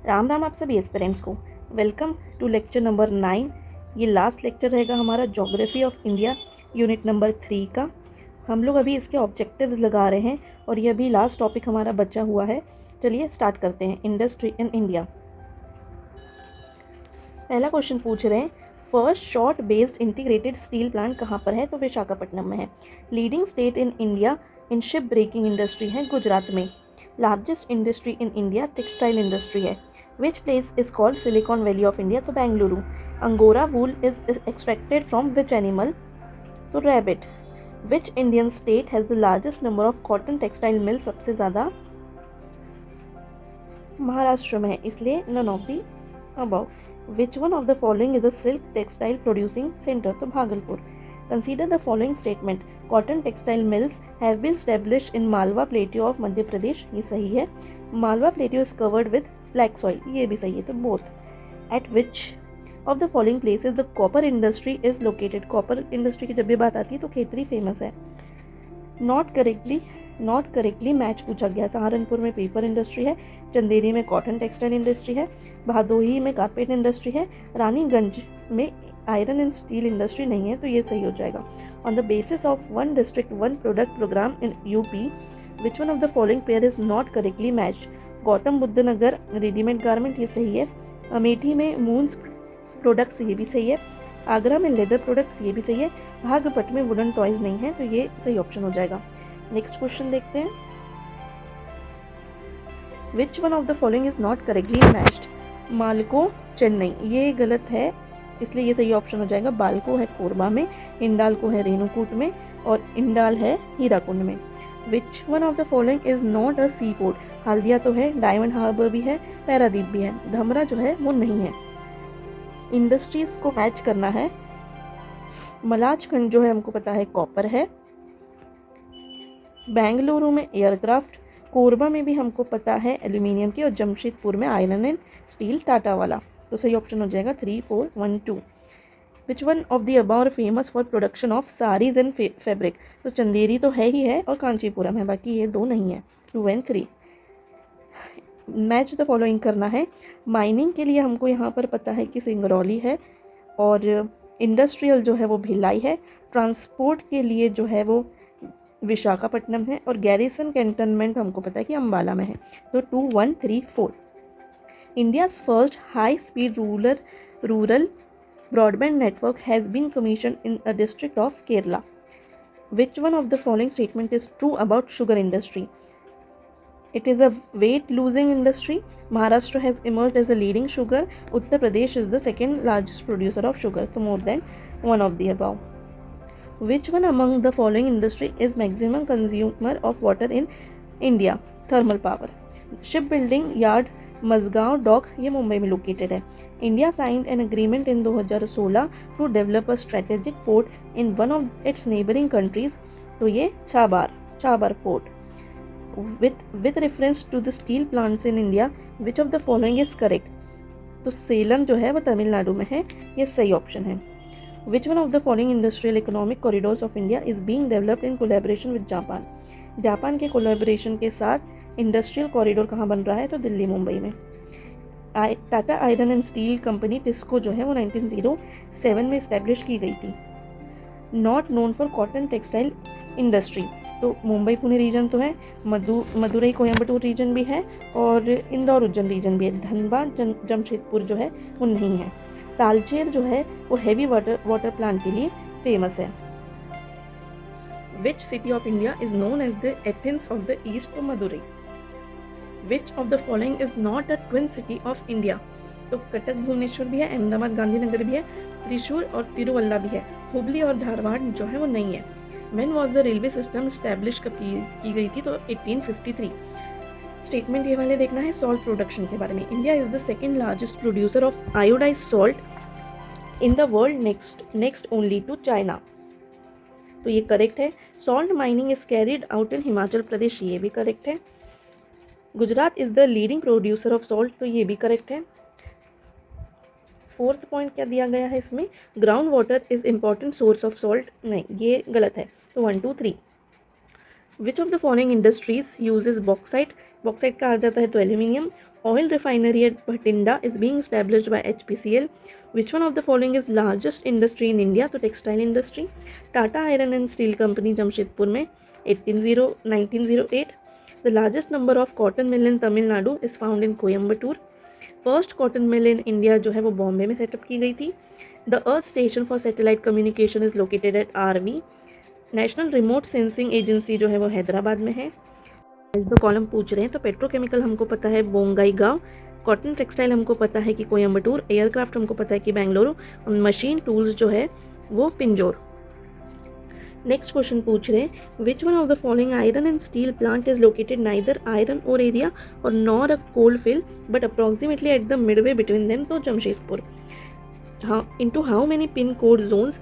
राम राम आप सभी एस्पिरेंट्स को। Welcome to lecture number 9। ये लास्ट लेक्चर रहेगा हमारा geography of India unit number 3 का। हम लोग अभी इसके ऑब्जेक्टिव्स लगा रहे हैं और ये अभी लास्ट टॉपिक हमारा बचा हुआ है। चलिए स्टार्ट करते हैं। Industry in India. पहला क्वेश्चन पूछ रहे हैं, first shore based integrated steel plant कहाँ पर है? तो विशाखापट्टनम में है। Leading state in India in ship breaking industry है गुजरात में। Largest industry in India textile industry है। Which place is called Silicon Valley of India? तो Bengaluru. Angora wool is extracted from which animal? तो rabbit. Which Indian state has the largest number of cotton textile mill? सबसे ज़्यादा महाराष्ट्र में है, इसलिए none of the above. Which one of the following is a silk textile producing center? तो Bhagalpur. Consider the following statement. Cotton textile mills have been established in Malwa Plateau of Madhya Pradesh. ये सही है। Malwa Plateau is covered with black soil। ये भी सही है, तो both. At which of the following places the copper industry is located? Copper industry की जब भी बात आती है तो खेतरी फेमस है। नॉट करेक्टली मैच पूछा गया। सहारनपुर में पेपर इंडस्ट्री है, चंदेरी में कॉटन टेक्सटाइल इंडस्ट्री है, भादोही में कारपेट इंडस्ट्री है, रानीगंज में आयरन एंड स्टील इंडस्ट्री नहीं है, तो ये सही हो जाएगा। On the basis of one district one product programme in UP which one of the following pair is not correctly matched? Gautam Buddh Nagar readymade garment, ये सही है। अमेठी में मून्स प्रोडक्ट्स, ये भी सही है। आगरा में लेदर प्रोडक्ट्स, ये भी सही है। भागपट में वुडन टॉयज नहीं है, तो ये सही ऑप्शन हो जाएगा। नेक्स्ट क्वेश्चन देखते हैं। Which one of the following is not correctly matched? Malco Chennai, ये गलत है, इसलिए ये सही ऑप्शन हो जाएगा। बालको है कोरबा में, इंडालको है रेणुकूट में और इंडाल है हीराकुंड में। Which one of the following is not a sea port? Haldia तो है, डायमंड हार्बर भी है, पैरादीप भी है, धमरा जो है वो नहीं है। इंडस्ट्रीज को मैच करना है। मलाजखंड जो है हमको पता है कॉपर है, बेंगलुरु में एयरक्राफ्ट, कोरबा में भी हमको पता है एल्यूमिनियम की, और जमशेदपुर में आयरन एंड स्टील टाटा वाला। तो सही ऑप्शन हो जाएगा 3, 4, 1, 2। विच one of the above famous for production of saris and fabric? तो चंदेरी तो है ही है और कांचीपुरम है, बाकी ये दो नहीं है। 2 एंड 3। मैच द फॉलोइंग करना है। माइनिंग के लिए हमको यहाँ पर पता है कि सिंगरौली है, और इंडस्ट्रियल जो है वो भिलाई है। ट्रांसपोर्ट के लिए जो है वो विशाखापट्टनम है, और गैरिसन कैंटनमेंट हमको पता है कि अम्बाला में है। तो 2, 1, 3, 4। India's first high speed rural broadband network has been commission in a district of Kerala. Which one of the following statement is true about sugar industry? It is a weight-losing industry. Maharashtra has emerged as a leading sugar. Uttar Pradesh is the second largest producer of sugar. So more than one of the above. Which one among the following industry is maximum consumer of water in India? Thermal power. Shipbuilding yard Mazgaon dock, ये मुंबई में located है। India signed an agreement in 2016 to develop a strategic port in one of its neighbouring countries. तो ये Chabahar port. With reference to the steel plants in India, which of the following is correct? तो सेलम जो है वो तमिलनाडु में है, ये सही ऑप्शन है। Which one of the following industrial economic corridors of India is being developed in collaboration with Japan? Japan के कोलैबोरेशन के साथ इंडस्ट्रियल कॉरिडोर कहाँ बन रहा है? तो दिल्ली मुंबई में। Tata iron and steel company TISCO जो है वो 1907 में इस्टेब्लिश की गई थी। Not known for cotton textile industry, तो मुंबई पुणे रीजन तो है, मदुरई कोयम्बटूर रीजन भी है, और इंदौर उज्जैन रीजन भी है। धनबाद जमशेदपुर जो है वो नहीं है। तालचेर जो है वो हैवी वाटर प्लांट के लिए फेमस है। Which city of India is known as the Athens of the East? तो Madurai. Which of the following is not a twin city of India? तो कटक भुवनेश्वर भी है, अहमदाबाद गांधीनगर भी है, त्रिशूर और तिरुवल्ला भी है। हुबली और धारवाड़ जो है वो नहीं है। When was the railway system established कब की गई थी? तो 1853। स्टेटमेंट ये वाले देखना है सॉल्ट प्रोडक्शन के बारे में। India is the second largest producer of iodise salt in the world, next only to China. तो ये करेक्ट है। Salt mining is carried out in Himachal Pradesh, ये भी करेक्ट है। Gujarat is the leading producer of salt, तो ये भी करेक्ट है। फोर्थ पॉइंट क्या दिया गया है इसमें? Ground water is important source of salt, नहीं ये गलत है। तो 1, 2, 3। Which of the following industries uses bauxite bauxite कहा जाता है तो aluminium. Oil refinery at Bhatinda is being established by HPCL। Which one of the following is largest industry in India, तो textile industry. Tata iron and steel company Jamshedpur में 1908। The largest number of cotton mill in Tamil Nadu is found in Coimbatore. First cotton mill in India जो है वो बॉम्बे में setup की गई थी। The earth station for satellite communication is located at RV। National remote sensing agency जो है वो हैदराबाद में है। जो कॉलम पूछ रहे हैं तो पेट्रोकेमिकल हमको पता है बोंगाईगांव, कॉटन टेक्सटाइल हमको पता है कि कोयम्बटूर, एयरक्राफ्ट हमको पता है कि बेंगलुरु, और मशीन टूल्स जो है वो पिंजौर। नेक्स्ट क्वेश्चन पूछ रहे हैं which one of the following iron and steel plant is located neither iron ore area और nor a coal field but approximately at the midway between them, तो Jamshedpur. Into how many pin code zones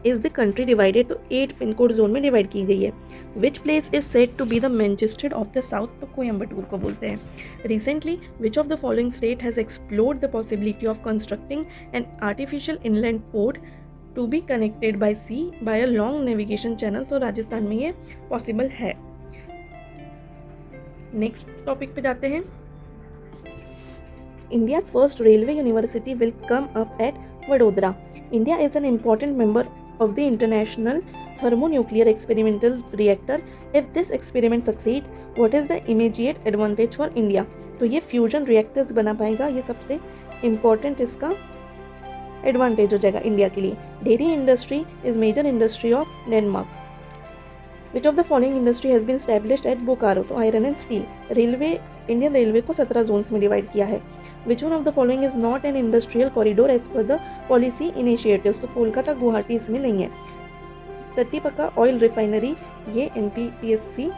is the country divided, तो 8 pin code zone में divide की गई है। Which place is said to be the Manchester of the south, तो कोयम्बटूर को बोलते हैं। Recently which of the following state has explored the possibility of constructing an artificial inland port to be connected by sea by a long navigation channel, तो राजस्थान में ये possible है। Next topic पे जाते हैं। India's first railway university will come up at Vadodara. India is an important member of the International Thermonuclear Experimental Reactor. If this experiment succeeds, what is the immediate advantage for India? तो ये fusion reactors बना पाएगा, ये सबसे important इसका advantage हो जाएगा India के लिए। Dairy industry is major industry of Denmark. Which of the following industry has been established at Bokaro, तो iron and steel. Railway, Indian railway को 17 जोन्स में डिवाइड किया है। Which one of the following is not an industrial corridor as per the policy initiatives, तो कोलकाता गुवाहाटी इसमें नहीं है। Tatipaka oil refinery ये NPPSC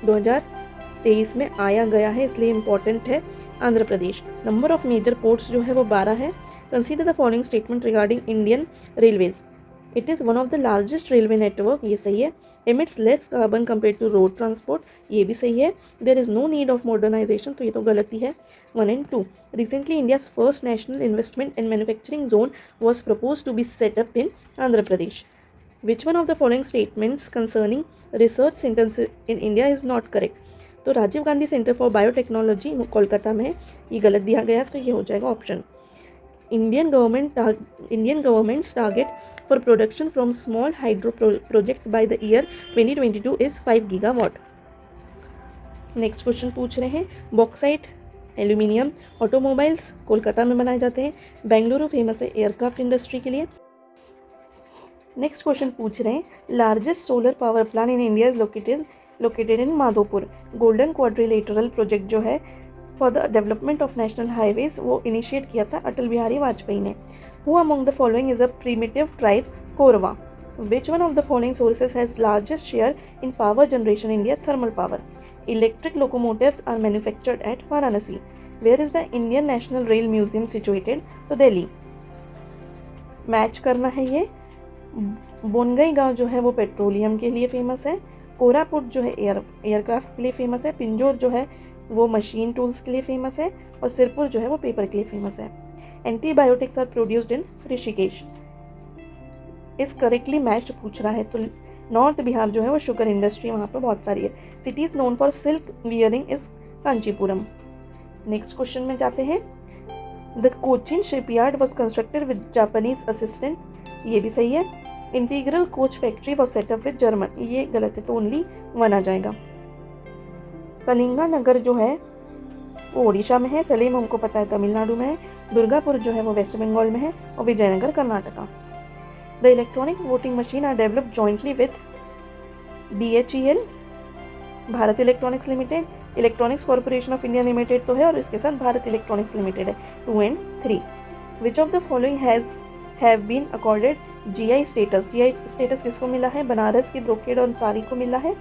2023 में आया गया है, इसलिए इंपॉर्टेंट है। Andhra Pradesh. Number of major ports जो है वो 12 है। Consider the following statement regarding Indian railways. It is one of the largest railway network, ये सही है। Emits less carbon compare to road transport, ये भी सही है। There is no need of modernisation, तो ये तो गलती है। 1 and 2। Recently India's first national investment and manufacturing zone was propose to be set up in Andhra Pradesh. Which one of the following statements concerning research centres in India is not correct, तो Rajiv Gandhi centre for biotechnology Kolkata में है, ये गलत दिया गया, तो ये हो जाएगा option. Indian government's target for production from small hydro projects by the year 2022 is 5 gigawatt. Next question पूछ रहे हैं बॉक्साइट, एल्यूमिनियम, ऑटोमोबाइल्स कोलकाता में बनाए जाते हैं। बेंगलुरु फेमस है एयरक्राफ्ट इंडस्ट्री के लिए। नेक्स्ट क्वेश्चन पूछ रहे हैं largest solar power plant in India is located in Madhopur. Golden quadrilateral project जो है for the development of national highways वो इनिशिएट किया था अटल बिहारी वाजपेयी ने। Who among the following is a primitive tribe Korwa. Which one of the following sources has largest share in power generation India, thermal power. Electric locomotives are manufactured at Varanasi. Where is the Indian national rail museum situated, तो Delhi. Match करना है ये। बोनगाईगांव जो है वो petroleum के लिए famous है। कोरापुट जो है एयरक्राफ्ट के लिए फेमस है। पिंजौर जो है वो मशीन टूल्स के लिए फेमस है। और सिरपुर जो है वो पेपर के लिए फेमस है। Antibiotics are produced in Rishikesh. Is correctly match पूछ रहा है, तो नॉर्थ बिहार जो है वो शुगर इंडस्ट्री वहाँ पर बहुत सारी है। Cities known for silk wearing is Kanchipuram. Next question में जाते हैं। The Cochin shipyard was constructed with Japanese assistant, ये भी सही है। Integral coach factory was setup with German, ये गलत है, तो ओनली 1 आ जाएगा। कलिंगा नगर जो है वो ओडिशा में है। सलेम हमको पता है तमिलनाडु में है। दुर्गापुर जो है वो वेस्ट बंगाल में है। और Vijayanagar Karnataka. The electronic voting machine are developed jointly with BHEL, Bharat electronics limited, electronics corporation of India limited तो है, और इसके साथ भारत इलेक्ट्रॉनिक्स लिमिटेड है। 2 and 3। Which of the following have been accorded GI status. GI status किसको मिला है? बनारस की ब्रोकेड और साड़ी को मिला है।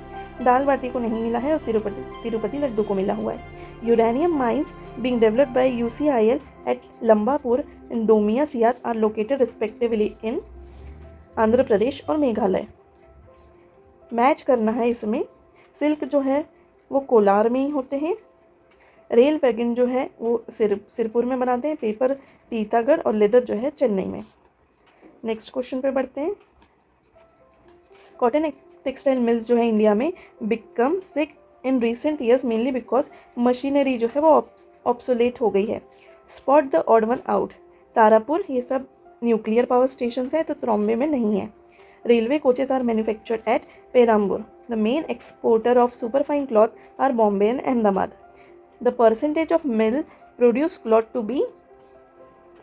दाल बाटी को नहीं मिला है। और तिरुपति लड्डू को मिला हुआ है। Uranium mines being developed by UCIL at Lambapur and Domiasiat are located respectively in Andhra Pradesh और मेघालय। मैच करना है इसमें। सिल्क जो है वो कोलार में ही होते हैं। रेल वैगन जो है वो सिरपुर में बनाते हैं। पेपर तीतागढ़ और लेदर जो है चेन्नई में। नेक्स्ट क्वेश्चन पे बढ़ते हैं। कॉटन टेक्सटाइल मिल्स जो है इंडिया में become in recent years mainly because machinery जो है वो ऑब्सोलेट हो गई है। Spot the odd one out, Tarapur ये सब न्यूक्लियर पावर स्टेशन है तो त्रॉम्बे में नहीं है। Railway coaches are manufactured at Perambur. The main exporter of superfine cloth are Bombay and Ahmedabad. The percentage of mill produce cloth to be,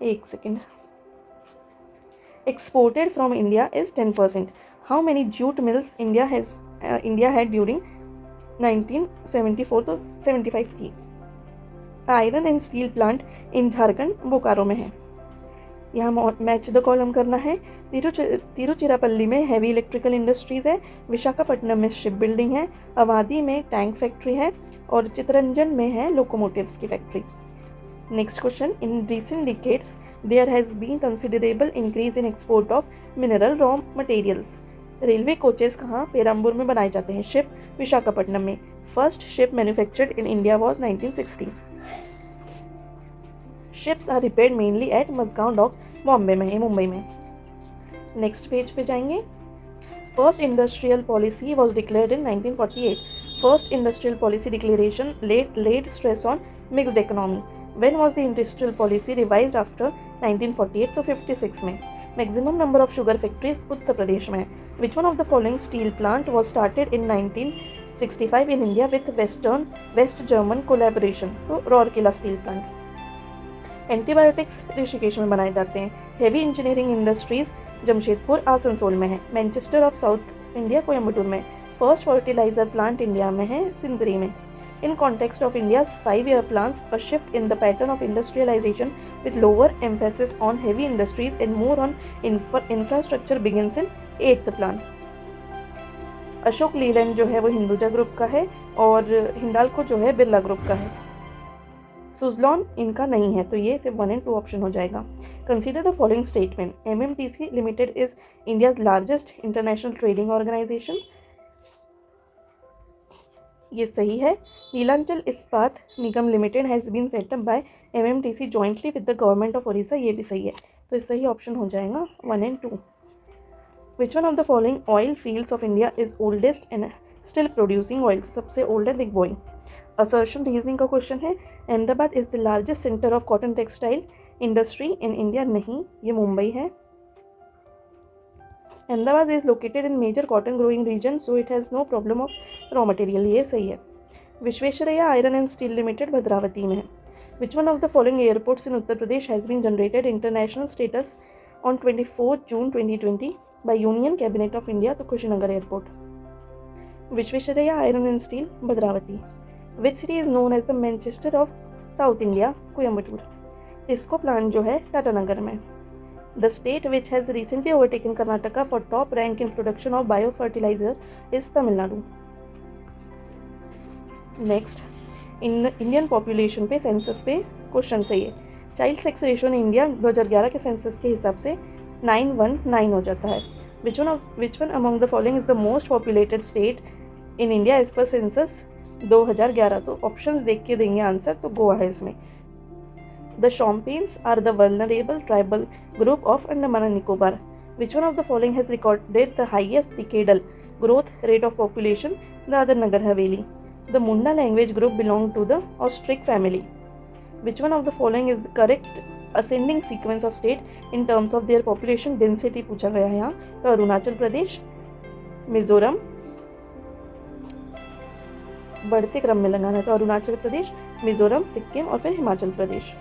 एक second, exported from India is 10%. How many jute mills India had during 1974 to 75 थी। Iron and steel plant in Jharkhand Bokaro में है। यहाँ match the column करना है। तिरुचिरापल्ली में heavy electrical industries है, विशाखापट्टनम में शिप बिल्डिंग है, अवादी में टैंक फैक्ट्री है और चितरंजन में है लोकोमोटिव्स की factory. Next question, in recent decades there has been considerable increase in export of mineral raw materials. Railway coaches कहाँ, पेराम्बूर में बनाए जाते हैं। शिप विशाखापट्टनम में। First ship manufactured in India was 1960। Ships are repaired mainly at Mazagaon dock, Bombay में है, मुंबई में। Next page पे जाएंगे। First industrial policy was declared in 1948। First industrial policy declaration laid stress on mixed economy. When was the industrial policy revised after 1948 to 56 में? Maximum number of sugar factories उत्तर प्रदेश में है। Which one of the following steel plant was started in 1965 in India with West German collaboration? तो Rourkela steel plant. Antibiotics Rishikesh में बनाए जाते हैं। Heavy engineering industries Jamshedpur Asansol में है। Manchester of south India Coimbatore में। फर्स्ट फर्टिलाइजर प्लांट इंडिया में है सिंदरी में। In context of India's 5-year plans, a shift in the pattern of industrialization with lower emphasis on heavy industries and more on infrastructure begins in 8th plan. Ashok Leyland जो है वो Hinduja group का है और हिंडाल्को जो है बिरला ग्रुप का है। सुजलॉन इनका नहीं है तो ये सिर्फ 1 and 2 ऑप्शन हो जाएगा। Consider the following statement. MMTC limited is India's largest international trading organisation, ये सही है। Nilachal Ispat Nigam limited has been set up by MMTC jointly with the government of Odisha, ये भी सही है तो इस सही ऑप्शन हो जाएगा 1 and 2। Which one of the following oil fields of India is oldest and still producing oil? सबसे ओल्ड है दिग्बोई। असर्शन रीजनिंग का क्वेश्चन है। Ahmedabad is the largest centre of cotton textile industry in India, नहीं, ये मुंबई है। Ahmedabad is located in major cotton growing region, so it has no problem of raw material, ये सही है। Visvesvaraya iron and steel limited Bhadravati में है। Which one of the following airports in Uttar Pradesh has been generated international status on 24 June 2020 by union cabinet of India? तो Kushinagar airport. Visvesvaraya iron and steel Bhadravati. Which city is known as the Manchester of south India? Coimbatore. TISCO plant जो है टाटानगर में। The state which has recently overtaken Karnataka for top rank in production of biofertilizer is Tamil Nadu. Next, in Indian population पे census पे question सही है। Child sex ratio in India 2011 के census के हिसाब से 919 हो जाता है। Which one among the following is the most populated state in India as per census 2011? तो ऑप्शंस देख के देंगे आंसर, तो गोवा है इसमें। The Shompenes are the vulnerable tribal group of Andaman and Nicobar. Which one of the following has recorded the highest decadal growth rate of population? Dadar Nagar Haveli. The Munda language group belong to the Austric family. Which one of the following is the correct ascending sequence of state in terms of their population density? पूछा गया है यहाँ। तो अरुणाचल प्रदेश, मिजोरम, बढ़ते क्रम में लगाना है तो अरुणाचल प्रदेश, मिजोरम, सिक्किम और फिर Himachal Pradesh.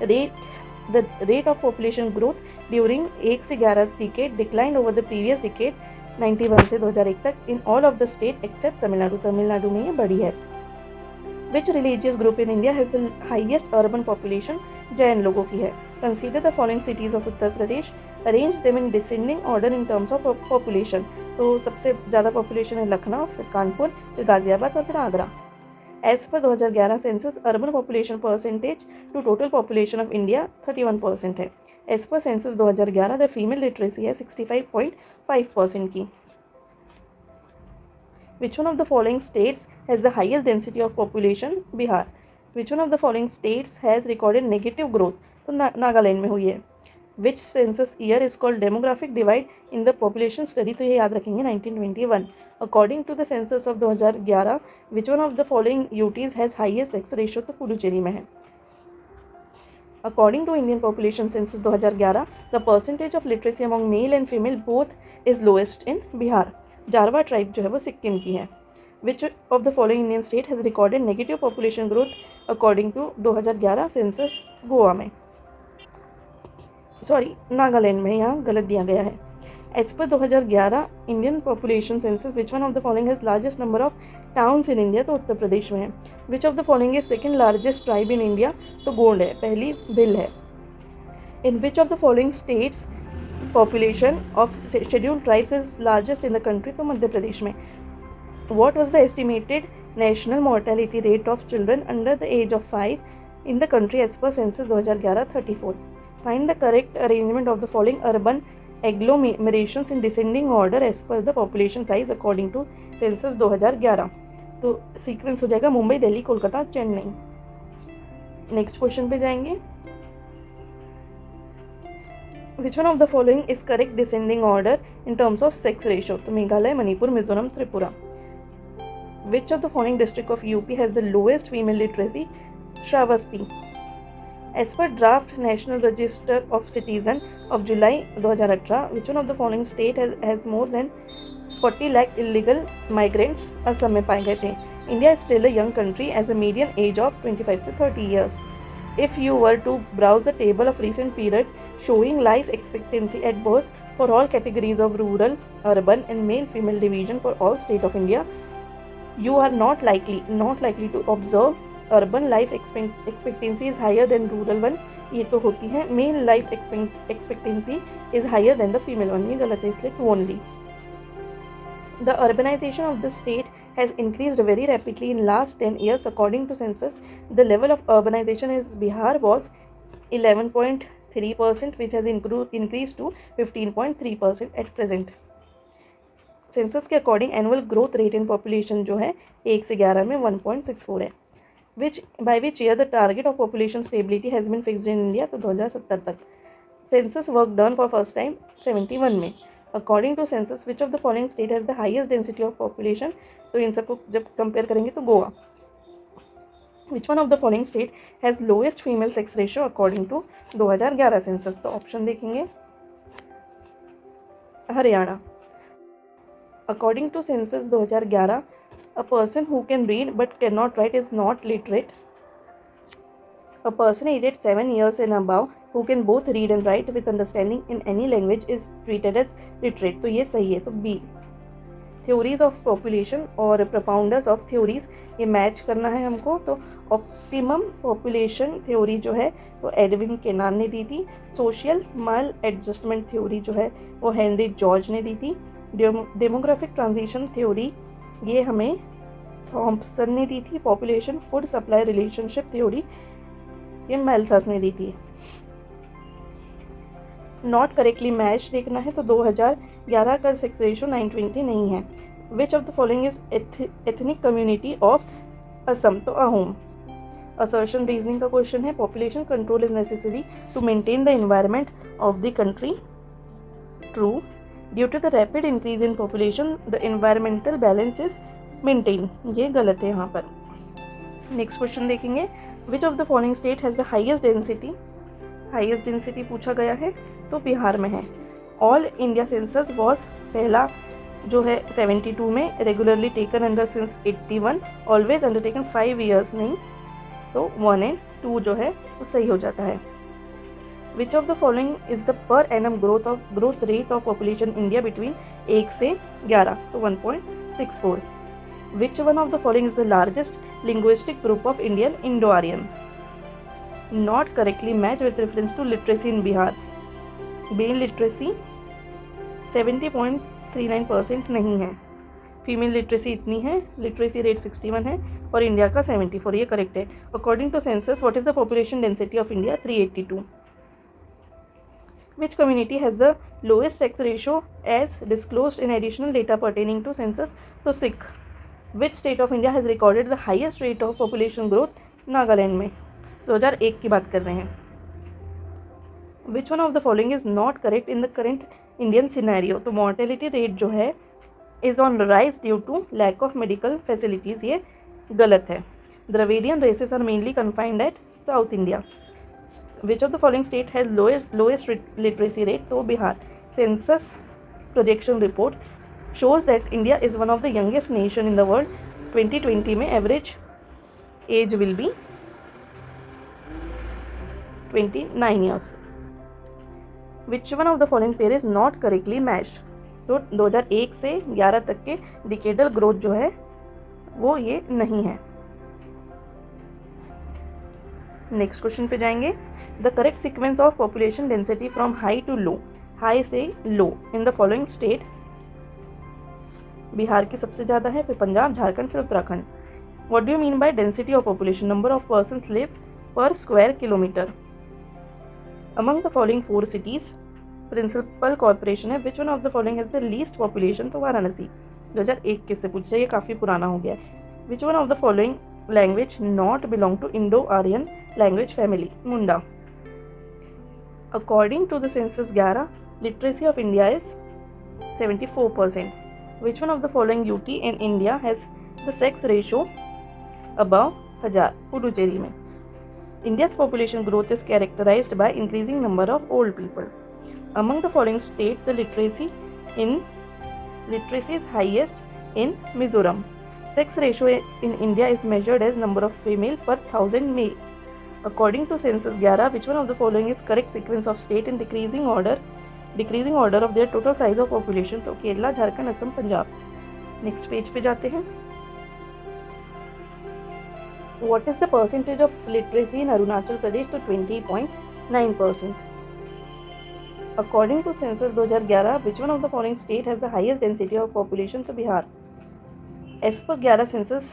The rate of population growth during 1 से 11 decade declined over the previous decade 91 से 2001 तक in all of the state except Tamil Nadu. Tamil Nadu में ये बढ़ी है। Which religious group in India has the highest urban population? Jain लोगों की है। Consider the following cities of Uttar Pradesh, arrange them in descending order in terms of population। तो सबसे ज़्यादा population है लखनऊ, फिर कानपुर, फिर गाजियाबाद और फिर Agra. As per 2011 census urban population percentage to total population of India 31% है। As per census 2011 the female literacy है 65.5% की। Which one of the following states has the highest density of population? Bihar. Which one of the following states has recorded negative growth? तो नागालैंड में हुई है। Which census year is called demographic divide in the population study? तो ये याद रखेंगे 1921। According to the census of 2011 which one of the following UTs has highest sex ratio, तो पुडुचेरी में है। According to Indian population census 2011 the percentage of literacy among male and female both is lowest in Bihar. Jarawa tribe जो है वो सिक्किम की है। Which of the following Indian state has recorded negative population growth according to 2011 census? Goa में, sorry Nagaland में, यहाँ गलत दिया गया है। As per 2011 Indian population census which one of the following has largest number of towns in India, तो उत्तर प्रदेश में है। Which of the following is second largest tribe in India, तो गोंड है, पहली भिल है। In which of the following states population of scheduled tribes is largest in the country, तो मध्य प्रदेश में। What was the estimated national mortality rate of children under the age of 5 in the country as per census 2011? 34। Find the correct arrangement of the following urban agglomerations in descending order as per the population size according to census 2011। तो sequence हो जाएगा Mumbai, Delhi, Kolkata, Chennai. Next question पे जाएंगे। Which one of the following is correct descending order in terms of sex ratio, तो Meghalaya, Manipur, Mizoram, Tripura. Which of the following district of UP has the lowest female literacy? Shravasti. As per draft National Register of Citizen of July 2018, which one of the following state has more than 40 lakh illegal migrants? Assam में पाए गए थे। India is still a young country as a median age of 25 to 30 years. If you were to browse a table of recent period showing life expectancy at birth for all categories of rural, urban and male-female division for all state of India, you are not likely to observe urban life expectancy is higher than rural one, ये तो होती है। Male life expectancy is higher than the female one, ये गलत है, इसलिए two only. The urbanisation of the state has increased very rapidly in last 10 years according to census. The level of urbanisation is Bihar was 11.3% which has increase to 15.3% at present. Census के according annual growth rate in population जो है 1 से 11 में 1.64 है। by which year the target of population stability has been fixed in India, तो 2070 तक। Census work done for first time 71 में। According to census, which of the following state has the highest density of population? तो इन सबको जब compare करेंगे तो Goa. Which one of the following state has lowest female sex ratio according to 2011 census? तो option देखेंगे, Haryana. According to census 2011, a person who can read but cannot write is not literate. A person aged 7 years and above who can both read and write with understanding in any language is treated as literate, तो ये सही है, तो B. Theories of population और प्रपाउंडर्स of theories, ये match करना है हमको। तो ऑप्टिमम पॉपुलेशन थ्योरी जो है वो एडविन केनान ने दी थी। सोशल माल एडजस्टमेंट थ्योरी जो है वो हेनरी जॉर्ज ने दी थी। डेमोग्राफिक ट्रांजिशन थ्योरी ये हमें थॉम्पसन ने दी थी। Population food supply relationship theory ये मेल्थस ने दी थी। नॉट करेक्टली मैच देखना है तो 2011 का सेक्स रेशियो 9:20 नहीं है। Which of the following is ethnic community of Assam, तो अहोम। असर्शन रीजनिंग का क्वेश्चन है। Population control is necessary to maintain the environment of the country, true. Due to the rapid increase in population the environmental balance is maintain, ये गलत है यहाँ पर। Next question देखेंगे। Which of the following state has the highest density? Highest density पूछा गया है तो बिहार में है। ऑल इंडिया सेंसस वॉज पहला जो है 72 में, regularly taken under since 81, always undertaken 5 years नहीं, तो 1 और 2 जो है वो सही हो जाता है। Which of the following is the per annum growth rate of population India between 1 से 11, तो 1.64। Which one of the following is the largest linguistic group of Indian? Indo Aryan. Not correctly match with reference to literacy in Bihar. Male literacy 70.39% नहीं है। Female literacy इतनी है, literacy rate 61 है और India का 74, ये करेक्ट है। According to census what is the population density of India? 382। Which community has the lowest sex ratio as disclosed in additional data pertaining to census? तो Sikh. Which state of India has recorded the highest rate of population growth? Nagaland में। 2001 की बात कर रहे हैं। Which one of the following is not correct in the current Indian scenario? तो mortality rate जो है is on rise due to lack of medical facilities, ये गलत है। Dravidian races are mainly confined at south India. Which of the following state has lowest literacy rate, तो Bihar. Census projection report shows that India is one of the youngest nation in the world. 2020 में average age will be 29 years. Which one of the following pair is not correctly matched? तो 2001 से 11 तक के decadal growth जो है वो ये नहीं है। नेक्स्ट क्वेश्चन पे जाएंगे। The correct sequence of population density from high to low, high से low in the following state. Bihar की सबसे ज़्यादा है, फिर पंजाब, झारखंड, फिर Uttarakhand. What do you mean by density of population? Number of persons live per square kilometre. Among the following 4 cities principal corporation है। Which one of the following has the least population? तो वाराणसी। 2021 से पूछ रहा है, ये काफ़ी पुराना हो गया है। Which one of the following language not belong to Indo Aryan language family? Munda. According to the census 11, literacy of India is 74%. Which one of the following UT in India has the sex ratio above 1000? Puducherry में। India's population growth is characterized by increasing number of old people. Among the following states, the literacy is highest in Mizoram. Sex ratio in India is measured as number of female per 1000 male. According to census 11, which one of the following is correct sequence of state in decreasing order of their total size of population? तो Kerala, Jharkhand, Assam, Punjab. Next page पे जाते हैं। What is the percentage of literacy in Arunachal Pradesh? तो 20.9%. According to census 2011, which one of the following state has the highest density of population? तो Bihar. As per 11 census,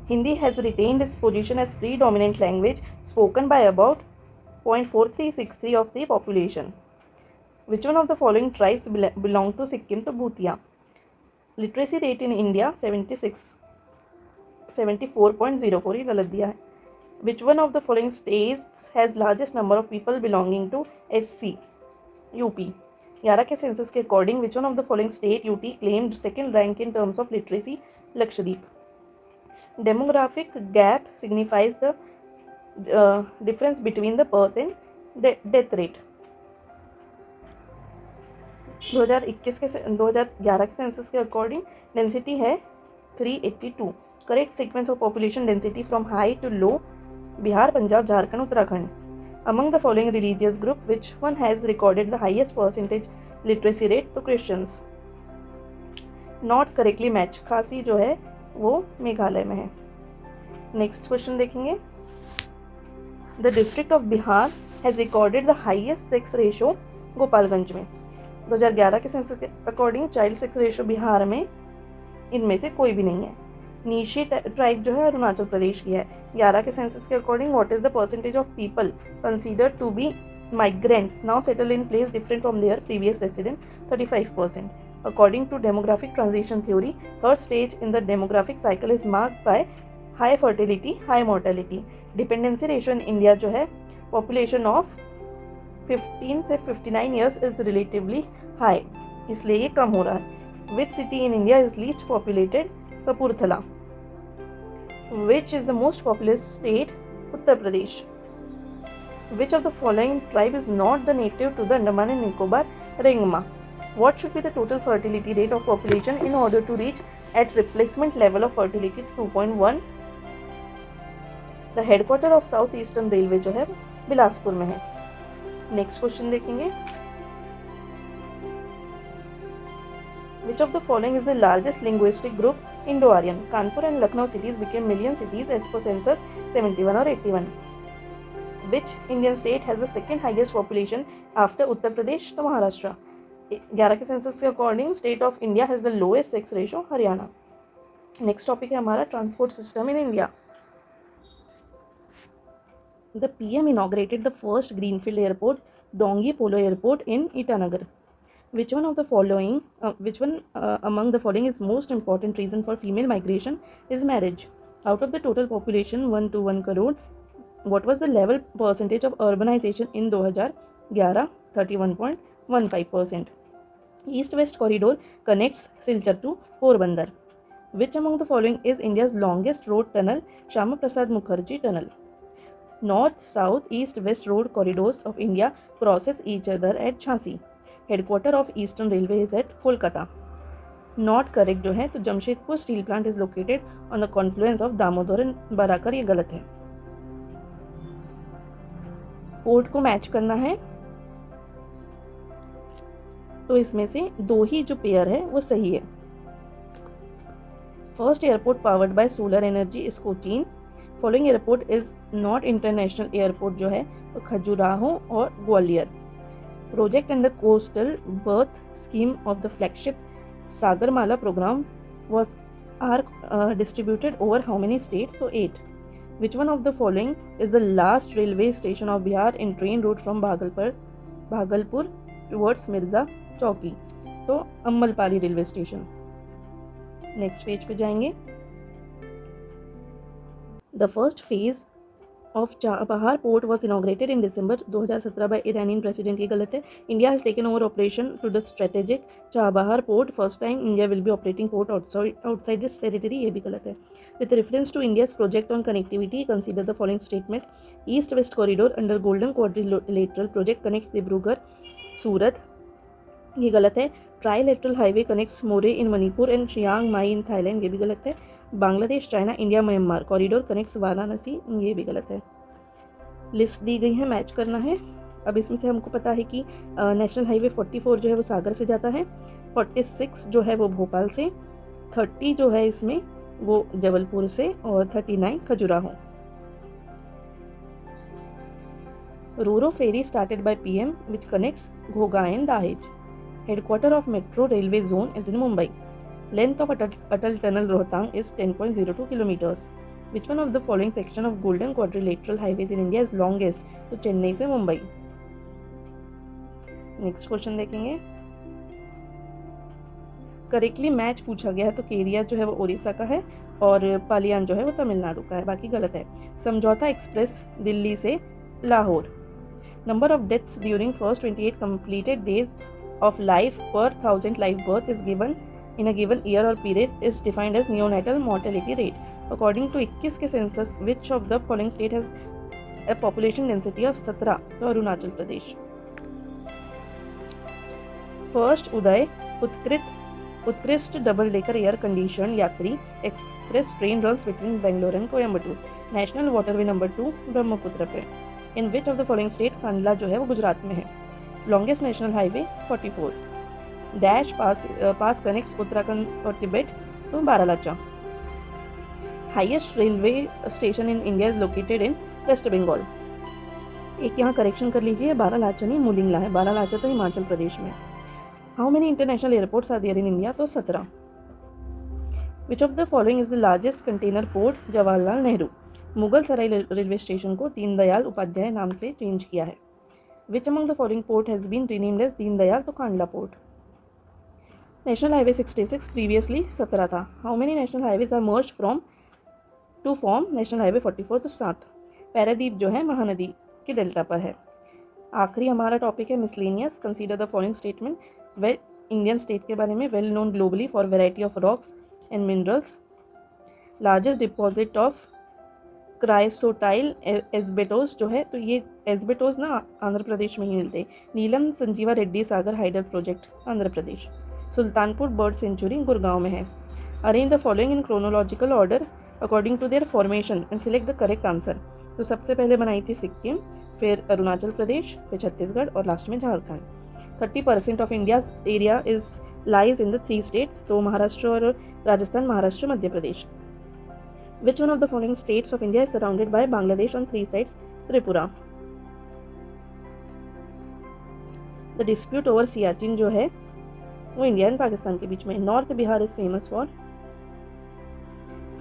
Hindi has retained its position as predominant language spoken by about 0.4363 of the population. Which one of the following tribes belong to Sikkim? तो भूतिया। Literacy rate in India 74.04, ये गलत दिया है। Which one of the following states has largest number of people belonging to SC? UP। 11 के census के according which one of the following state UT claimed second rank in terms of literacy? Lakshadweep. Demographic gap signifies the difference between the birth and death rate. 2011 के census के according density है 382. Correct sequence of population density from high to low, Bihar, Punjab, Jharkhand, Uttarakhand. Among the following religious group which one has recorded the highest percentage literacy rate? तो Christians. Not correctly match, Khasi जो है वो मेघालय में है. Next question देखेंगे. The district of Bihar has recorded the highest sex ratio Gopalganj में. 2011 के census के according child sex ratio Bihar में इनमें से कोई भी नहीं है. नीशी ट्राइब जो है अरुणाचल प्रदेश की है. 11 के सेंसस के according what is the percentage of people considered to be migrants now settle in place different from their previous resident? 35%. According to demographic transition theory, third stage in the demographic cycle is marked by high fertility, high mortality. Dependency ratio in India जो है population of 15 से 59 years is relatively high, इसलिए ये कम हो रहा है. Which city in India is least populated? Kapurthala. Which is the most populous state? Uttar Pradesh. Which of the following tribe is not the native to the Andaman and Nicobar? Ringma. What should be the total fertility rate of population in order to reach at replacement level of fertility 2.1? The headquarter of South Eastern Railway जो है बिलासपुर में है. Next question देखेंगे. Which of the following is the largest linguistic group? Indo-Aryan. Kanpur and Lucknow cities became million cities as per census 71 or 81. Which Indian state has the second highest population after Uttar Pradesh? तो महाराष्ट्र. 11 के census के according state of India has the lowest sex ratio? Haryana. Next topic है हमारा transport system in India. The PM inaugurated the first greenfield airport, Dongi Polo Airport in Itanagar. Which one among the following is most important reason for female migration? Is marriage. Out of the total population 1 to 1 crore, what was the level percentage of urbanization in 2011? 31.15%. East West Corridor connects Silchar to Porbandar. Which among the following is India's longest road tunnel? Shyama Prasad Mukherjee Tunnel. North, South, East, West road corridors of India crosses each other at Jhansi. Headquarter of Eastern Railway is at Kolkata. Not correct जो है तो Jamshedpur steel plant is located on the Confluence of Damodar and Barakar, ये गलत है। Port को match करना है तो इसमें से दो ही जो पेयर है वो सही है। First airport powered by solar energy is Cochin. Following airport is not international airport जो है वो खजुराहो और Gwalior. Project under coastal birth scheme of the flagship Sagarmala program was distributed over how many states? So 8. Which one of the following is the last railway station of Bihar in train route from Bhagalpur towards Mirza Chowki? तो Ammalpali railway station. Next page पे जाएंगे। The first phase of Chabahar port was inaugurated in December 2017 by Iranian president, ये गलत है। India has taken over operation to the strategic Chabahar port, first time India will be operating port outside this territory, ये भी गलत है। With reference to India's project on connectivity consider the following statement. East west corridor under golden quadrilateral project connects दिब्रूगढ़ सूरत, ये गलत है। Trilateral highway connects more in Manipur and Chiang Mai in Thailand, ये भी गलत है। Bangladesh China India Myanmar corridor connects Varanasi, ये भी गलत है। लिस्ट दी गई है, मैच करना है। अब इसमें से हमको पता है कि नेशनल हाईवे 44 जो है वो सागर से जाता है, 46 जो है वो भोपाल से, 30 जो है इसमें वो जबलपुर से और 39 Khajuraho. Ro ro ferry started by PM which connects Ghogha and Dahej. Headquarter of metro railway zone is in Mumbai. Length of Atal Tunnel Rohtang is 10.02 kilometers. Which one of the following section of Golden Quadrilateral Highways in India is longest? तो चेन्नई से Mumbai. Next question देखेंगे। Correctly match पूछा गया है तो केरिया जो है वो उड़ीसा का है और पालियान जो है वो तमिलनाडु का है, बाकी गलत है। समझौता एक्सप्रेस दिल्ली से Lahore. Number of deaths during first 28 completed days of life per 1000 live birth is given in a given year or period is defined as neonatal mortality rate. According to 21 के census which of the following state has a population density of 17? तो Arunachal Pradesh. First Uday Utkrisht double decker air condition Yatri express train runs between Bangalore and Coimbatore. National waterway number 2 Brahmaputra पे। In which of the following state Kandla जो है वो गुजरात में है। Longest national highway 44। Dash pass connects Uttarakhand और Tibet, तो Baralacha. Highest railway station in India is located in west Bengal. एक यहाँ करेक्शन कर लीजिए, बारालाचा नहीं मुलिंगला है, बारालाचा तो हिमाचल प्रदेश में। How many international airports are there in India? तो 17। Which of the following is the largest container port? Jawaharlal Nehru. Mughal Sarai railway station को दीनदयाल उपाध्याय नाम से चेंज किया है। Which among the following port has been renamed as Deendayal? तो Kandla port. National highway 66 previously 17 था। How many national highways are merged from to form national highway 44? तो 7। पैरादीप जो है महानदी के डेल्टा पर है। आखिरी हमारा टॉपिक है miscellaneous. Consider the following statement. वे इंडियन स्टेट के बारे में, well known globally for variety of rocks and minerals. Largest deposit of chrysotile asbestos जो है, तो ये एस्बेटोस ना आंध्र प्रदेश में ही मिलते। Neelam Sanjiva Reddy Sagar hydel project Andhra Pradesh. Sultanpur bird sanctuary Gurgaon में है। Arrange the following in chronological order according to their formation and select the correct answer. तो सबसे पहले बनाई थी सिक्किम, फिर अरुणाचल प्रदेश, फिर छत्तीसगढ़ और लास्ट में Jharkhand. 30% of India's area is lies in the 3 states, तो महाराष्ट्र और Rajasthan, Maharashtra, Madhya Pradesh. Which one of the following states of India is surrounded by Bangladesh on 3 sides? Tripura. The dispute over Siachen जो है वो इंडिया एंड पाकिस्तान के बीच में। North Bihar is famous for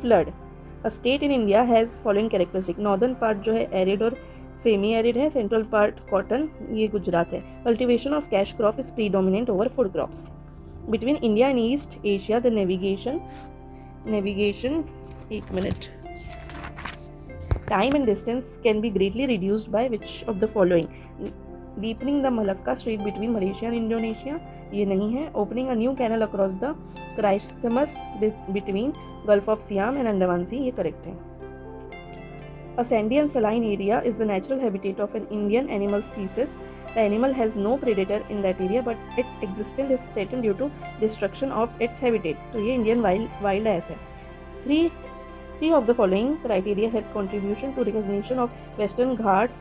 flood. A state in India has following characteristic. Northern part जो है arid और semi arid है, सेंट्रल पार्ट कॉटन, ये गुजरात है। Cultivation of cash crop is predominant over food crops. Between India and east Asia the navigation एक minute, time and distance can be greatly reduced by which of the following? Deepening the Malacca strait between Malaysia and Indonesia, ये नहीं है। Opening a new canal across the Kra isthmus between gulf of Siam and Andaman sea, ये correct है। A sandy and saline area is the natural habitat of an Indian animal species. The animal has no predator in that area, but its existence is threatened due to destruction of its habitat. तो ये Indian wild ass है। Three of the following criteria have contribution to recognition of Western Ghats,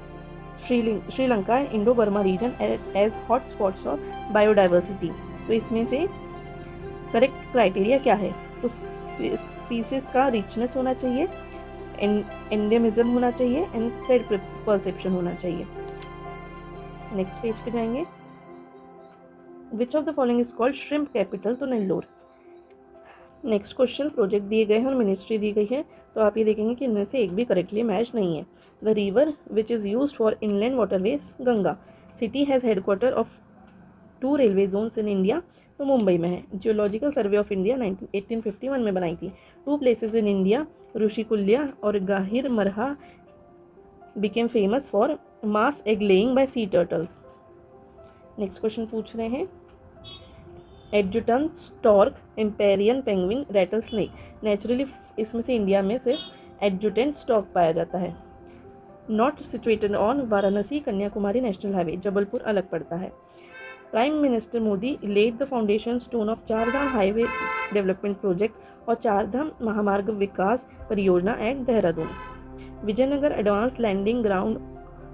Sri Lanka and Indo-Burma region as hot spots of biodiversity. तो इसमें से correct criteria क्या है? तो species का रिचनेस होना चाहिए, एंडेमिज्म होना चाहिए एंड थ्रेड परसेप्शन होना चाहिए। नेक्स्ट पेज पे जाएंगे। विच of the following is called shrimp capital? तो नेल्लोर। नेक्स्ट क्वेश्चन, प्रोजेक्ट दिए गए हैं और मिनिस्ट्री दी गई है, तो आप ये देखेंगे कि इनमें से एक भी करेक्टली मैच नहीं है। The river which is used for inland waterways, Ganga. City has headquarter of 2 railway zones in India, तो मुंबई में है। जियोलॉजिकल सर्वे ऑफ इंडिया 1851 में बनाई थी। 2 प्लेसेस इन इंडिया, ऋषिकुल्या और Gahirmatha became famous for mass egg laying by sea turtles. Next question पूछ रहे हैं, adjutant stork, emperor penguin, rattle snake. Naturally इसमें से इंडिया में सिर्फ एडजुटेंट स्टॉर्क पाया जाता है। Not situated on Varanasi Kanyakumari national highway, Jabalpur अलग पड़ता है। Prime minister Modi laid the foundation stone of Chardham highway development project और चारधाम महामार्ग विकास परियोजना at Dehradun. Vijaynagar advance landing ground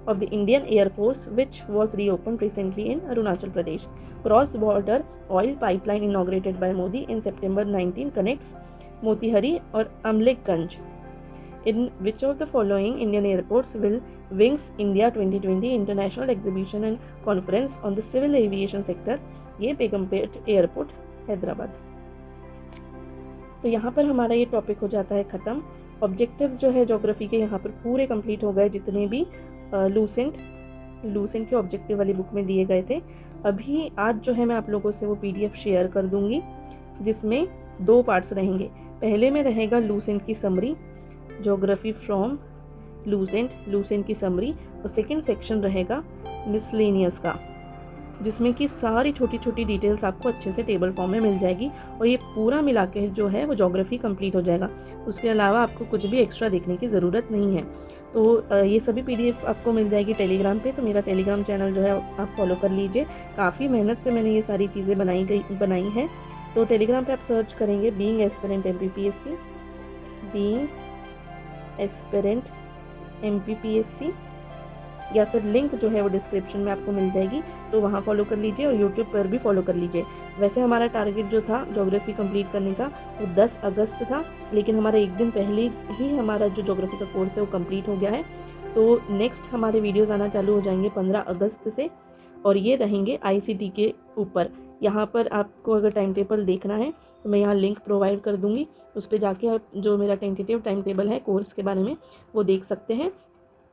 of the Indian Air Force, which was reopened recently in Arunachal Pradesh. Cross-border oil pipeline inaugurated by Modi in September 19 connects Motihari or Amlekganj. In which of the following Indian airports will Wings India 2020 International Exhibition and Conference on the Civil Aviation Sector? ये Begumpet airport Hyderabad. तो यहाँ पर हमारा ये topic हो जाता है ख़त्म। ऑब्जेक्टिव्स जो है ज्योग्राफी के यहाँ पर पूरे कंप्लीट हो गए, जितने भी लूसेंट के ऑब्जेक्टिव वाली बुक में दिए गए थे। अभी आज जो है मैं आप लोगों से वो PDF शेयर कर दूंगी, जिसमें 2 पार्ट्स रहेंगे। पहले में रहेगा लूसेंट की समरी, ज्योग्राफी फ्रॉम लूसेंट की समरी, और सेकंड सेक्शन रहेगा मिसलेनियस का, जिसमें कि सारी छोटी छोटी डिटेल्स आपको अच्छे से टेबल फॉर्म में मिल जाएगी, और ये पूरा मिला के जो है वो ज्योग्राफी कंप्लीट हो जाएगा। उसके अलावा आपको कुछ भी एक्स्ट्रा देखने की ज़रूरत नहीं है। तो ये सभी PDF आपको मिल जाएगी टेलीग्राम पे। तो मेरा टेलीग्राम चैनल जो है आप फॉलो कर लीजिए। काफ़ी मेहनत से मैंने ये सारी चीज़ें बनाई हैं। तो टेलीग्राम पे आप सर्च करेंगे बीइंग एस्पिरेंट MPPSC, या फिर लिंक जो है वो डिस्क्रिप्शन में आपको मिल जाएगी, तो वहाँ फॉलो कर लीजिए और यूट्यूब पर भी फॉलो कर लीजिए। वैसे हमारा टारगेट जो था ज्योग्राफी कंप्लीट करने का वो 10 अगस्त था, लेकिन हमारा एक दिन पहले ही हमारा जो ज्योग्राफी का कोर्स है वो कंप्लीट हो गया है। तो नेक्स्ट हमारे वीडियोज़ आना चालू हो जाएंगे 15 अगस्त से, और ये रहेंगे ICT के ऊपर। यहाँ पर आपको अगर टाइम टेबल देखना है तो मैं यहाँ लिंक प्रोवाइड कर दूँगी, उस पर जाके आप जो मेरा टेंटेटिव टाइम टेबल है कोर्स के बारे में वो देख सकते हैं।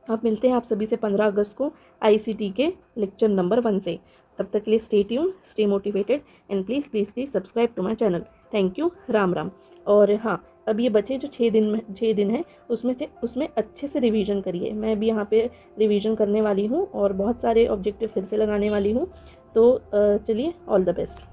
आप मिलते हैं आप सभी से 15 अगस्त को ICT के लेक्चर नंबर 1 से। तब तक के लिए stay tuned, stay motivated and please subscribe to my channel. Thank you, Ram. और हाँ, अब ये बचे जो 6 दिन है उसमें अच्छे से रिवीजन करिए। मैं भी यहाँ पे रिवीजन करने वाली हूँ और बहुत सारे ऑब्जेक्टिव फिर से लगाने वाली हूँ। तो चलिए, ऑल द बेस्ट।